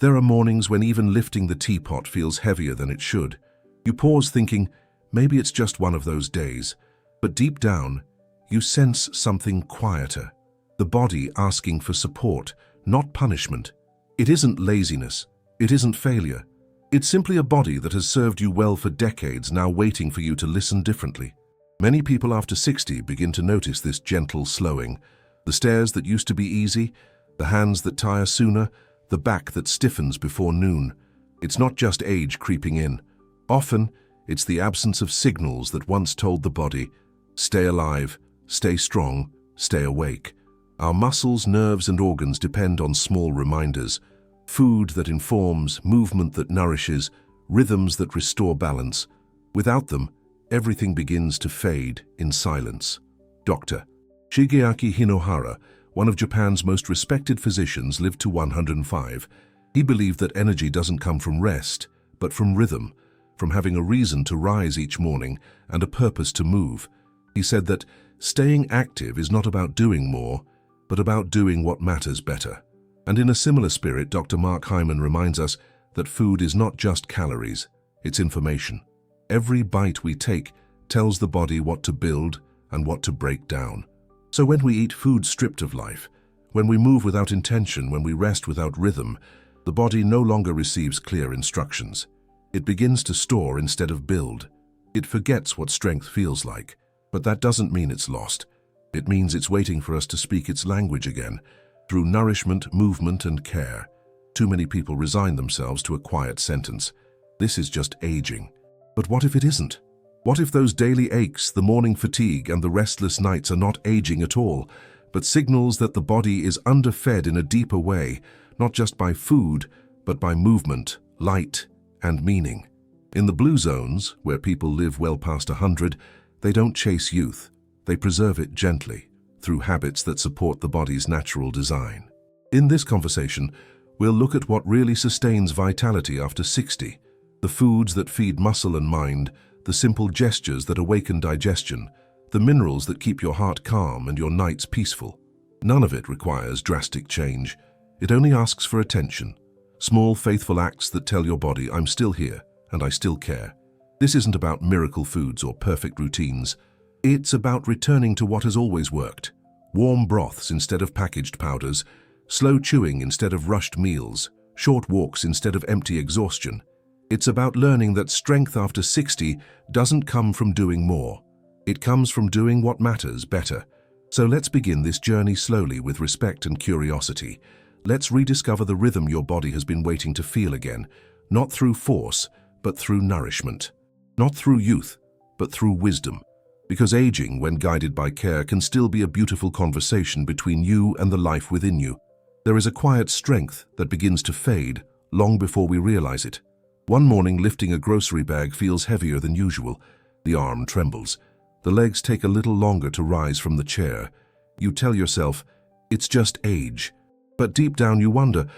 There are mornings when even lifting the teapot feels heavier than it should. You pause thinking, maybe it's just one of those days. But deep down, you sense something quieter. The body asking for support, not punishment. It isn't laziness. It isn't failure. It's simply a body that has served you well for decades, now waiting for you to listen differently. Many people after 60 begin to notice this gentle slowing. The stairs that used to be easy, the hands that tire sooner, the back that stiffens before noon. It's not just age creeping in. Often, it's the absence of signals that once told the body, stay alive, stay strong, stay awake. Our muscles, nerves, and organs depend on small reminders. Food that informs, movement that nourishes, rhythms that restore balance. Without them, everything begins to fade in silence. Dr. Shigeaki Hinohara, one of Japan's most respected physicians, lived to 105. He believed that energy doesn't come from rest, but from rhythm, from having a reason to rise each morning and a purpose to move. He said that staying active is not about doing more, but about doing what matters better. And in a similar spirit, Dr. Mark Hyman reminds us that food is not just calories, it's information. Every bite we take tells the body what to build and what to break down. So when we eat food stripped of life, when we move without intention, when we rest without rhythm, the body no longer receives clear instructions. It begins to store instead of build. It forgets what strength feels like. But that doesn't mean it's lost. It means it's waiting for us to speak its language again, through nourishment, movement, and care. Too many people resign themselves to a quiet sentence. This is just aging. But what if it isn't? What if those daily aches, the morning fatigue, and the restless nights are not aging at all, but signals that the body is underfed in a deeper way, not just by food, but by movement, light, and meaning? In the blue zones, where people live well past 100, they don't chase youth. They preserve it gently, through habits that support the body's natural design. In this conversation, we'll look at what really sustains vitality after 60, the foods that feed muscle and mind, the simple gestures that awaken digestion, the minerals that keep your heart calm and your nights peaceful. None of it requires drastic change. It only asks for attention. Small, faithful acts that tell your body, I'm still here and I still care. This isn't about miracle foods or perfect routines. It's about returning to what has always worked. Warm broths instead of packaged powders, slow chewing instead of rushed meals, short walks instead of empty exhaustion. It's about learning that strength after 60 doesn't come from doing more. It comes from doing what matters better. So let's begin this journey slowly with respect and curiosity. Let's rediscover the rhythm your body has been waiting to feel again, not through force, but through nourishment. Not through youth, but through wisdom. Because aging, when guided by care, can still be a beautiful conversation between you and the life within you. There is a quiet strength that begins to fade long before we realize it. One morning, lifting a grocery bag feels heavier than usual. The arm trembles. The legs take a little longer to rise from the chair. You tell yourself, it's just age. But deep down you wonder,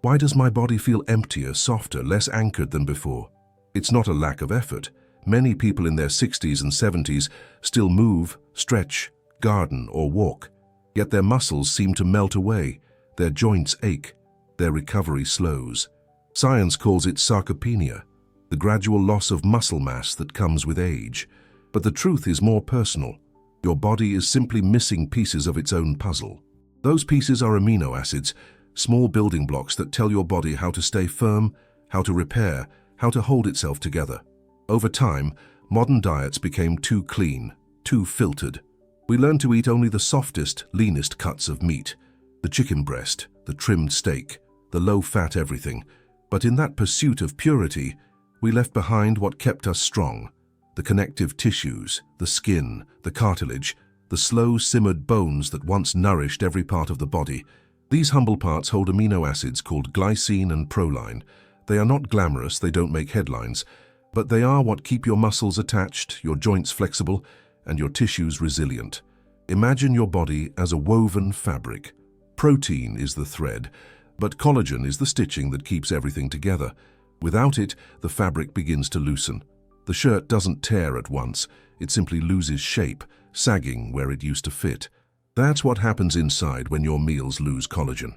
why does my body feel emptier, softer, less anchored than before? It's not a lack of effort. Many people in their 60s and 70s still move, stretch, garden, or walk. Yet their muscles seem to melt away. Their joints ache. Their recovery slows. Science calls it sarcopenia, the gradual loss of muscle mass that comes with age. But the truth is more personal. Your body is simply missing pieces of its own puzzle. Those pieces are amino acids, small building blocks that tell your body how to stay firm, how to repair, how to hold itself together. Over time, modern diets became too clean, too filtered. We learned to eat only the softest, leanest cuts of meat, the chicken breast, the trimmed steak, the low-fat everything. But in that pursuit of purity, we left behind what kept us strong. The connective tissues, the skin, the cartilage, the slow-simmered bones that once nourished every part of the body. These humble parts hold amino acids called glycine and proline. They are not glamorous, they don't make headlines, but they are what keep your muscles attached, your joints flexible, and your tissues resilient. Imagine your body as a woven fabric. Protein is the thread, but collagen is the stitching that keeps everything together. Without it, the fabric begins to loosen. The shirt doesn't tear at once, it simply loses shape, sagging where it used to fit. That's what happens inside when your meals lose collagen.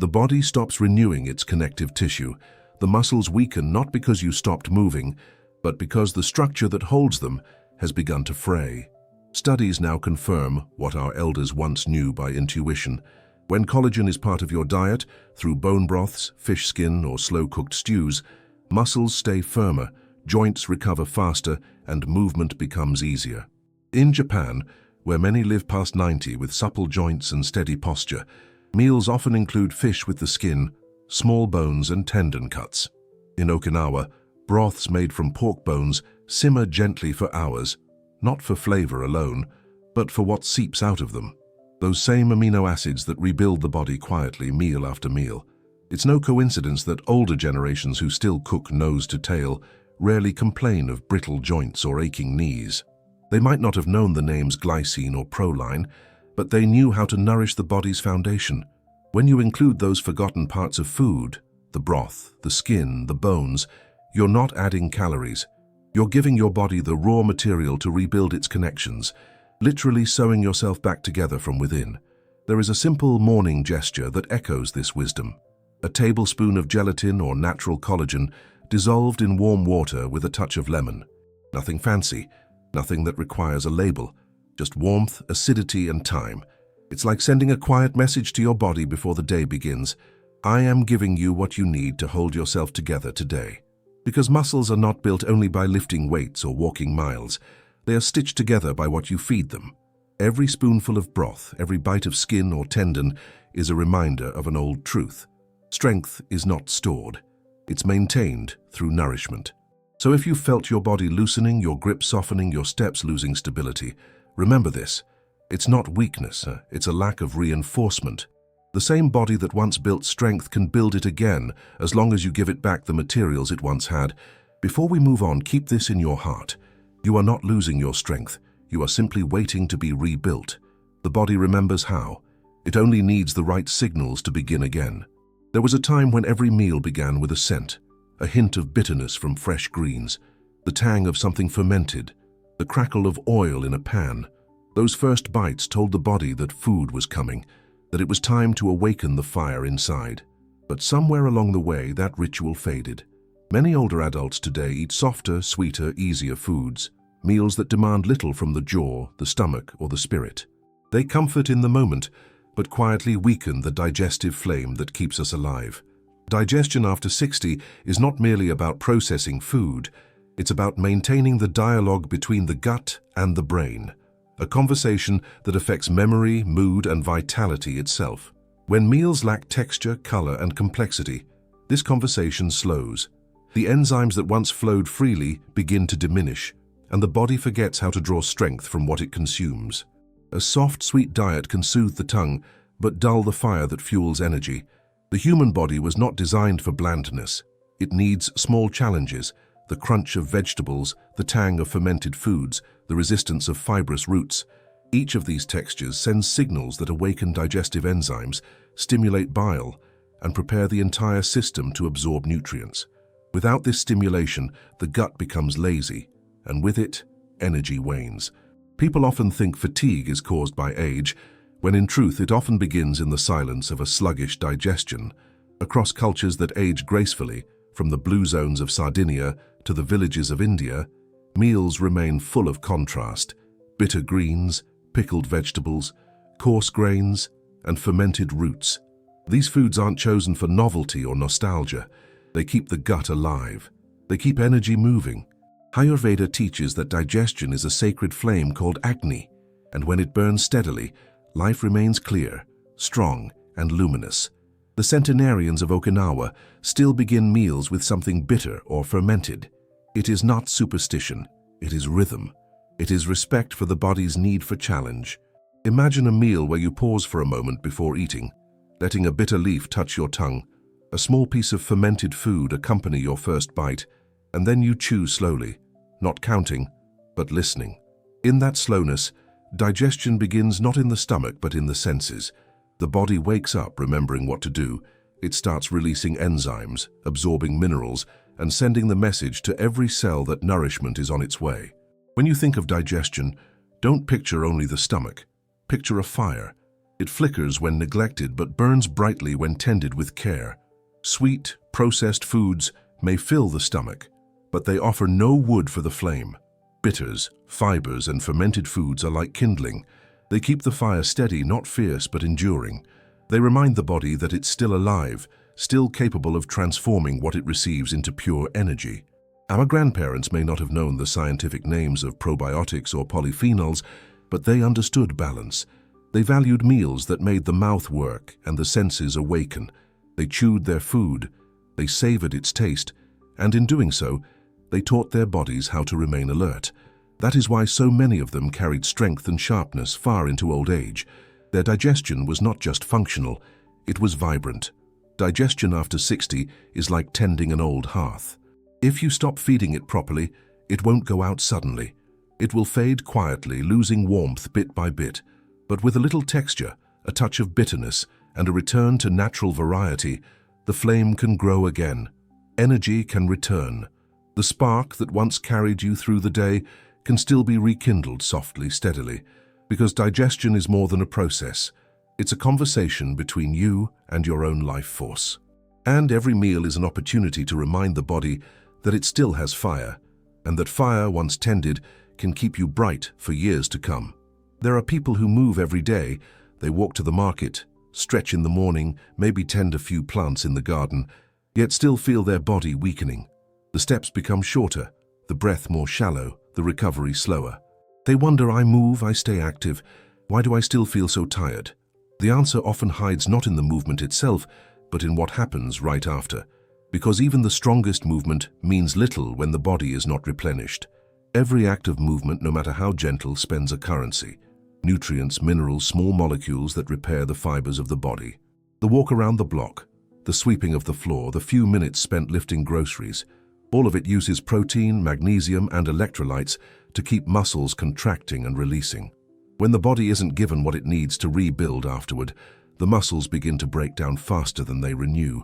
The body stops renewing its connective tissue. The muscles weaken not because you stopped moving, but because the structure that holds them has begun to fray. Studies now confirm what our elders once knew by intuition. When collagen is part of your diet, through bone broths, fish skin, or slow-cooked stews, muscles stay firmer, joints recover faster, and movement becomes easier. In Japan, where many live past 90 with supple joints and steady posture, meals often include fish with the skin, small bones, and tendon cuts. In Okinawa, broths made from pork bones simmer gently for hours, not for flavor alone, but for what seeps out of them. Those same amino acids that rebuild the body quietly meal after meal. It's no coincidence that older generations who still cook nose to tail rarely complain of brittle joints or aching knees. They might not have known the names glycine or proline, but they knew how to nourish the body's foundation. When you include those forgotten parts of food, the broth, the skin, the bones, you're not adding calories. You're giving your body the raw material to rebuild its connections, literally sewing yourself back together from within. There is a simple morning gesture that echoes this wisdom. A tablespoon of gelatin or natural collagen dissolved in warm water with a touch of lemon. Nothing fancy, nothing that requires a label, just warmth, acidity, and time. It's like sending a quiet message to your body before the day begins. I am giving you what you need to hold yourself together today. Because muscles are not built only by lifting weights or walking miles. They are stitched together by what you feed them. Every spoonful of broth, every bite of skin or tendon is a reminder of an old truth. Strength is not stored. It's maintained through nourishment. So if you felt your body loosening, your grip softening, your steps losing stability, remember this. It's not weakness, it's a lack of reinforcement. The same body that once built strength can build it again as long as you give it back the materials it once had. Before we move on, keep this in your heart. You are not losing your strength. You are simply waiting to be rebuilt. The body remembers how. It only needs the right signals to begin again. There was a time when every meal began with a scent, a hint of bitterness from fresh greens, the tang of something fermented, the crackle of oil in a pan. Those first bites told the body that food was coming, that it was time to awaken the fire inside. But somewhere along the way, that ritual faded. Many older adults today eat softer, sweeter, easier foods, meals that demand little from the jaw, the stomach, or the spirit. They comfort in the moment, but quietly weaken the digestive flame that keeps us alive. Digestion after 60 is not merely about processing food, it's about maintaining the dialogue between the gut and the brain, a conversation that affects memory, mood, and vitality itself. When meals lack texture, color, and complexity, this conversation slows. The enzymes that once flowed freely begin to diminish, and the body forgets how to draw strength from what it consumes. A soft, sweet diet can soothe the tongue, but dull the fire that fuels energy. The human body was not designed for blandness. It needs small challenges, the crunch of vegetables, the tang of fermented foods, the resistance of fibrous roots. Each of these textures sends signals that awaken digestive enzymes, stimulate bile, and prepare the entire system to absorb nutrients. Without this stimulation, the gut becomes lazy, and with it, energy wanes. People often think fatigue is caused by age, when in truth it often begins in the silence of a sluggish digestion. Across cultures that age gracefully, from the blue zones of Sardinia to the villages of India, meals remain full of contrast: bitter greens, pickled vegetables, coarse grains, and fermented roots. These foods aren't chosen for novelty or nostalgia. They keep the gut alive. They keep energy moving. Ayurveda teaches that digestion is a sacred flame called Agni, and when it burns steadily, life remains clear, strong, and luminous. The centenarians of Okinawa still begin meals with something bitter or fermented. It is not superstition, it is rhythm. It is respect for the body's need for challenge. Imagine a meal where you pause for a moment before eating, letting a bitter leaf touch your tongue, a small piece of fermented food accompany your first bite, and then you chew slowly, not counting, but listening. In that slowness, digestion begins not in the stomach but in the senses. The body wakes up remembering what to do. It starts releasing enzymes, absorbing minerals, and sending the message to every cell that nourishment is on its way. When you think of digestion, don't picture only the stomach. Picture a fire. It flickers when neglected but burns brightly when tended with care. Sweet, processed foods may fill the stomach, but they offer no wood for the flame. Bitters, fibers, and fermented foods are like kindling. They keep the fire steady, not fierce, but enduring. They remind the body that it's still alive, still capable of transforming what it receives into pure energy. Our grandparents may not have known the scientific names of probiotics or polyphenols, but they understood balance. They valued meals that made the mouth work and the senses awaken. They chewed their food, they savored its taste, and in doing so, they taught their bodies how to remain alert. That is why so many of them carried strength and sharpness far into old age. Their digestion was not just functional, it was vibrant. Digestion after 60 is like tending an old hearth. If you stop feeding it properly, it won't go out suddenly. It will fade quietly, losing warmth bit by bit. But with a little texture, a touch of bitterness, and a return to natural variety, the flame can grow again. Energy can return. The spark that once carried you through the day can still be rekindled softly, steadily, because digestion is more than a process. It's a conversation between you and your own life force. And every meal is an opportunity to remind the body that it still has fire, and that fire, once tended, can keep you bright for years to come. There are people who move every day. They walk to the market, stretch in the morning, maybe tend a few plants in the garden, yet still feel their body weakening. The steps become shorter, the breath more shallow, the recovery slower. They wonder, I move, I stay active. Why do I still feel so tired? The answer often hides not in the movement itself, but in what happens right after. Because even the strongest movement means little when the body is not replenished. Every act of movement, no matter how gentle, spends a currency. Nutrients, minerals, small molecules that repair the fibers of the body. The walk around the block, the sweeping of the floor, the few minutes spent lifting groceries. All of it uses protein, magnesium, and electrolytes to keep muscles contracting and releasing. When the body isn't given what it needs to rebuild afterward, the muscles begin to break down faster than they renew.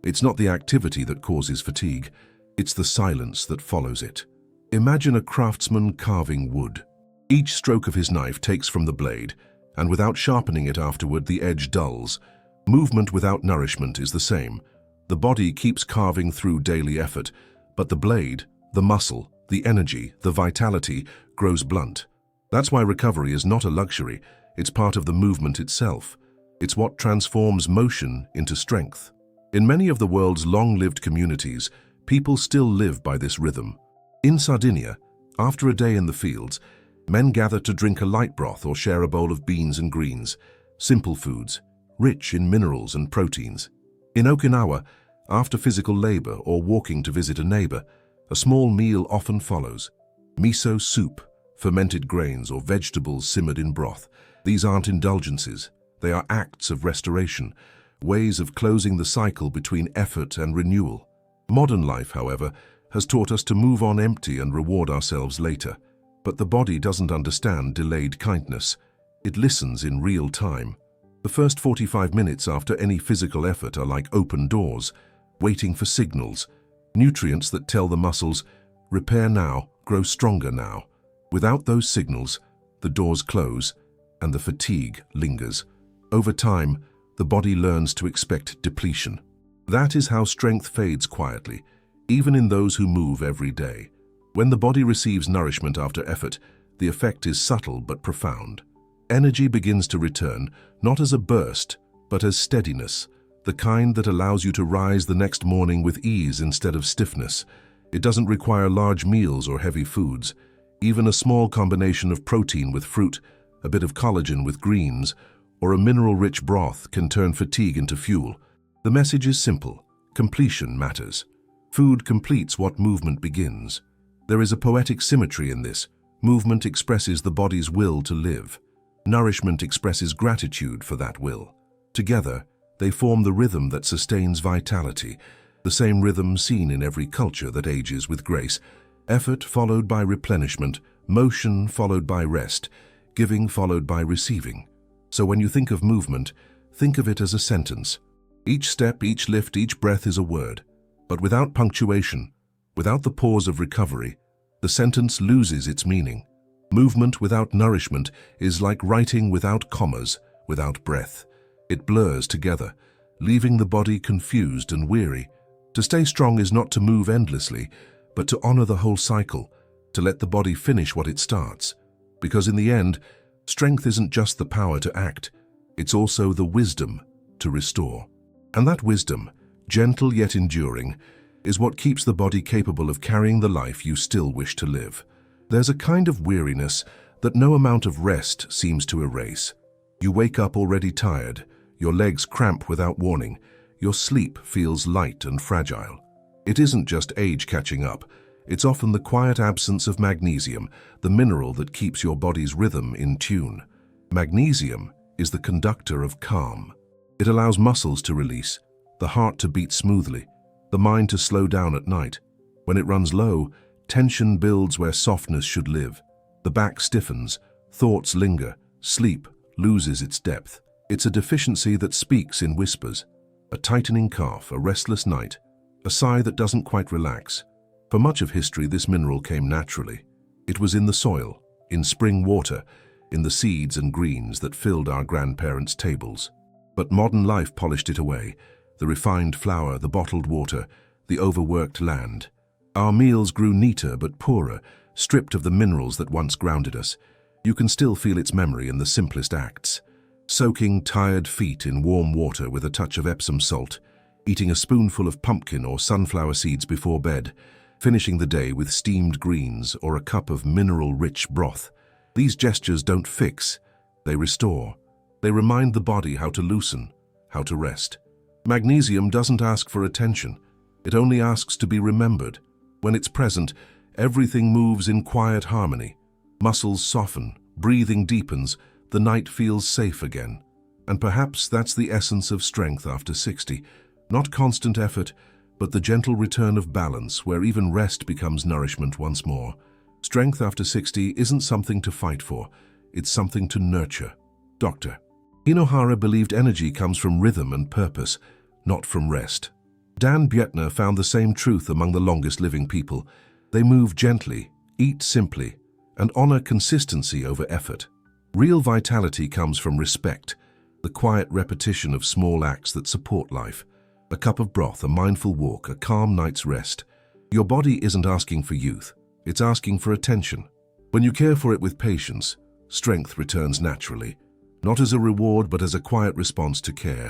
It's not the activity that causes fatigue, it's the silence that follows it. Imagine a craftsman carving wood. Each stroke of his knife takes from the blade, and without sharpening it afterward, the edge dulls. Movement without nourishment is the same. The body keeps carving through daily effort, but the blade, the muscle, the energy, the vitality grows blunt. That's why recovery is not a luxury, it's part of the movement itself. It's what transforms motion into strength. In many of the world's long-lived communities, people still live by this rhythm. In Sardinia, after a day in the fields, men gather to drink a light broth or share a bowl of beans and greens, simple foods, rich in minerals and proteins. In Okinawa, after physical labor or walking to visit a neighbor, a small meal often follows. Miso soup, fermented grains or vegetables simmered in broth. These aren't indulgences, they are acts of restoration, ways of closing the cycle between effort and renewal. Modern life, however, has taught us to move on empty and reward ourselves later. But the body doesn't understand delayed kindness. It listens in real time. The first 45 minutes after any physical effort are like open doors, waiting for signals, nutrients that tell the muscles, repair now, grow stronger now. Without those signals, the doors close and the fatigue lingers. Over time, the body learns to expect depletion. That is how strength fades quietly, even in those who move every day. When the body receives nourishment after effort, the effect is subtle but profound. Energy begins to return, not as a burst, but as steadiness, the kind that allows you to rise the next morning with ease instead of stiffness. It doesn't require large meals or heavy foods. Even a small combination of protein with fruit, a bit of collagen with greens, or a mineral-rich broth can turn fatigue into fuel. The message is simple: completion matters. Food completes what movement begins. There is a poetic symmetry in this. Movement expresses the body's will to live. Nourishment expresses gratitude for that will. Together, they form the rhythm that sustains vitality, the same rhythm seen in every culture that ages with grace. Effort followed by replenishment, motion followed by rest, giving followed by receiving. So when you think of movement, think of it as a sentence. Each step, each lift, each breath is a word. But without punctuation, without the pause of recovery, the sentence loses its meaning. Movement without nourishment is like writing without commas, without breath. It blurs together, leaving the body confused and weary. To stay strong is not to move endlessly, but to honor the whole cycle, to let the body finish what it starts. Because in the end, strength isn't just the power to act, it's also the wisdom to restore. And that wisdom, gentle yet enduring, is what keeps the body capable of carrying the life you still wish to live. There's a kind of weariness that no amount of rest seems to erase. You wake up already tired, your legs cramp without warning, your sleep feels light and fragile. It isn't just age catching up, it's often the quiet absence of magnesium, the mineral that keeps your body's rhythm in tune. Magnesium is the conductor of calm. It allows muscles to release, the heart to beat smoothly, the mind to slow down at night. When it runs low, tension builds where softness should live. The back stiffens, thoughts linger, sleep loses its depth. It's a deficiency that speaks in whispers. A tightening calf, a restless night, a sigh that doesn't quite relax. For much of history, this mineral came naturally. It was in the soil, in spring water, in the seeds and greens that filled our grandparents' tables. But modern life polished it away. The refined flour, the bottled water, the overworked land. Our meals grew neater but poorer, stripped of the minerals that once grounded us. You can still feel its memory in the simplest acts. Soaking tired feet in warm water with a touch of Epsom salt, eating a spoonful of pumpkin or sunflower seeds before bed, finishing the day with steamed greens or a cup of mineral-rich broth. These gestures don't fix, they restore. They remind the body how to loosen, how to rest. Magnesium doesn't ask for attention, it only asks to be remembered. When it's present, everything moves in quiet harmony. Muscles soften, breathing deepens, the night feels safe again. And perhaps that's the essence of strength after 60. Not constant effort, but the gentle return of balance where even rest becomes nourishment once more. Strength after 60 isn't something to fight for, it's something to nurture. Dr. Hinohara believed energy comes from rhythm and purpose, not from rest. Dan Buettner found the same truth among the longest living people. They move gently, eat simply, and honor consistency over effort. Real vitality comes from respect, the quiet repetition of small acts that support life. A cup of broth, a mindful walk, a calm night's rest. Your body isn't asking for youth, it's asking for attention. When you care for it with patience, strength returns naturally, not as a reward but as a quiet response to care.